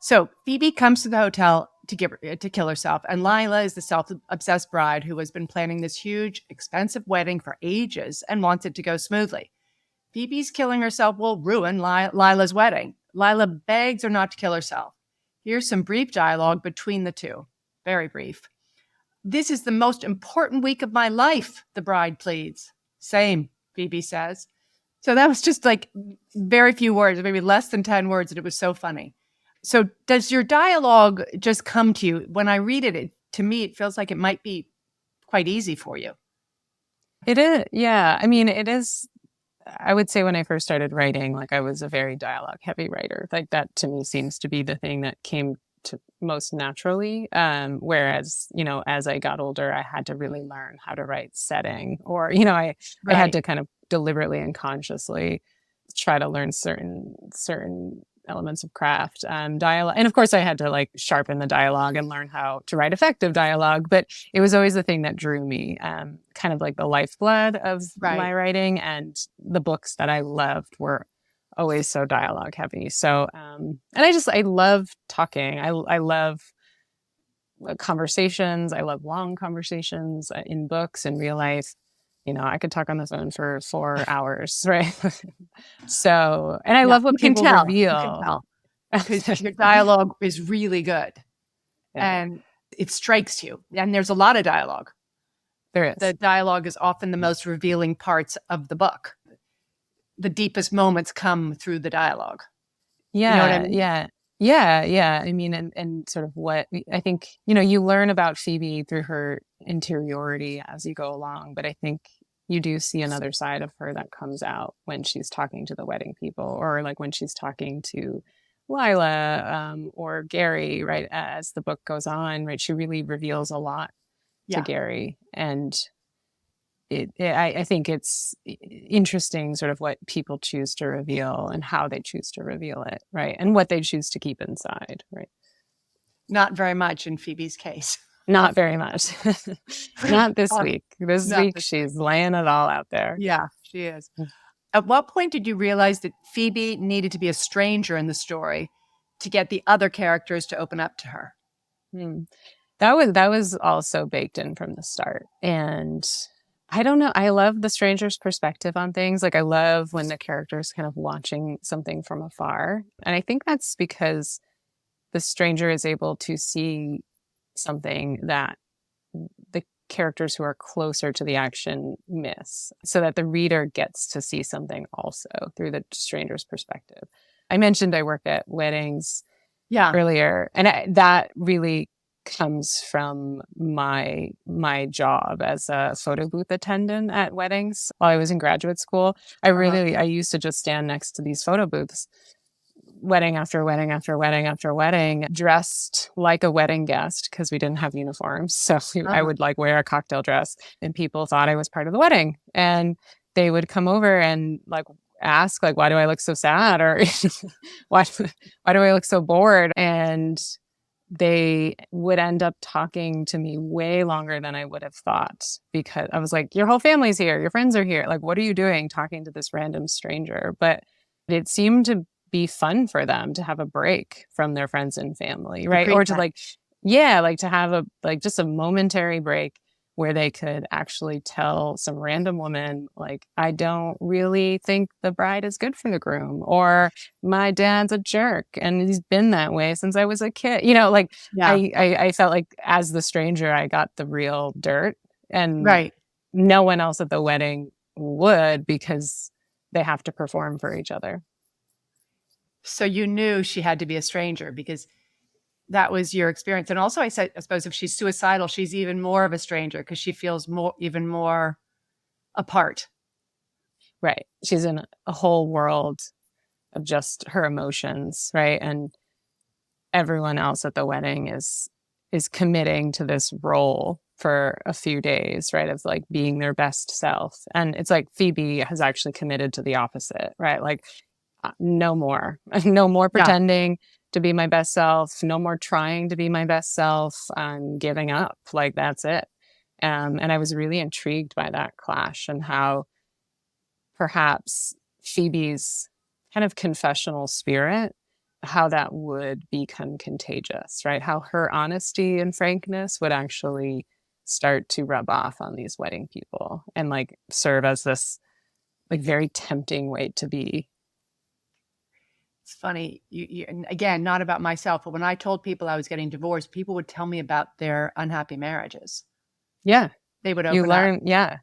So Phoebe comes to the hotel to kill herself, and Lila is the self-obsessed bride who has been planning this huge, expensive wedding for ages and wants it to go smoothly. Phoebe's killing herself will ruin Lila's wedding. Lila begs her not to kill herself. Here's some brief dialogue between the two. Very brief. This is the most important week of my life, the bride pleads. Same, Phoebe says. So that was just like very few words, maybe less than 10 words, and it was so funny. So does your dialogue just come to you? When I read it, to me, it feels like it might be quite easy for you. It is, yeah. I mean, it is. I would say when I first started writing, like I was a very dialogue heavy writer. Like that to me seems to be the thing that came to most naturally. Whereas, as I got older, I had to really learn how to write setting, or, I had Right. to kind of deliberately and consciously try to learn certain elements of craft, dialogue. And of course I had to like sharpen the dialogue and learn how to write effective dialogue, but it was always the thing that drew me, kind of like the lifeblood of Right. my writing. And the books that I loved were always so dialogue heavy. So, and I love talking. I love conversations. I love long conversations in books and real life. I could talk on the phone for 4 hours, right? So, and I Yeah, love what you can people tell. You can reveal. tell because your dialogue is really good Yeah, and it strikes you. And there's a lot of dialogue. there The is. dialogue is often the most revealing parts of the book. The deepest moments come through the dialogue. You know what I Yeah, mean? yeah. Yeah, yeah. I mean, and sort of what I think, you learn about Phoebe through her interiority as you go along, but I think you do see another side of her that comes out when she's talking to the wedding people, or like when she's talking to Lila, or Gary, right? As the book goes on, right? She really reveals a lot to Yeah. Gary. And I think it's interesting sort of what people choose to reveal and how they choose to reveal it, right? And what they choose to keep inside, right? Not very much in Phoebe's case. Not very much. Not this Um, week. This not week, this week. she's laying it all out there. Yeah, she is. At what point did you realize that Phoebe needed to be a stranger in the story to get the other characters to open up to her? Hmm. That was also baked in from the start. And I don't know. I love the stranger's perspective on things. Like I love when the character's kind of watching something from afar. And I think that's because the stranger is able to see something that the characters who are closer to the action miss, so that the reader gets to see something also through the stranger's perspective. I mentioned I work at weddings Yeah. earlier, and that really comes from my job as a photo booth attendant at weddings while I was in graduate school. Uh-huh. I used to just stand next to these photo booths, wedding after wedding after wedding after wedding, dressed like a wedding guest because we didn't have uniforms. So I Uh-huh. would like wear a cocktail dress, and people thought I was part of the wedding. And they would come over and like ask like, why do I look so sad? Or why, why do I look so bored? And they would end up talking to me way longer than I would have thought, because I was like, your whole family's here, your friends are here. Like, what are you doing talking to this random stranger? But it seemed to be fun for them to have a break from their friends and family, The right? Or to pretense. like, yeah, like to have a like just a momentary break where they could actually tell some random woman, like, I don't really think the bride is good for the groom, or my dad's a jerk and he's been that way since I was a kid. Like Yeah. I felt like as the stranger, I got the real dirt, and Right. no one else at the wedding would, because they have to perform for each other. So you knew she had to be a stranger because that was your experience. And also I suppose if she's suicidal, she's even more of a stranger because she feels even more apart. Right. She's in a whole world of just her emotions, right? And everyone else at the wedding is committing to this role for a few days, right? Of like being their best self. And it's like Phoebe has actually committed to the opposite, right? Like no more, no more Yeah. pretending to be my best self, no more trying to be my best self. I'm giving up. Like that's it. And I was really intrigued by that clash, and how perhaps Phoebe's kind of confessional spirit how that would become contagious, right? How her honesty and frankness would actually start to rub off on these wedding people and like serve as this like very tempting way to be. It's funny, and again, not about myself, but when I told people I was getting divorced, people would tell me about their unhappy marriages. Yeah. They would You open up. learn, yeah.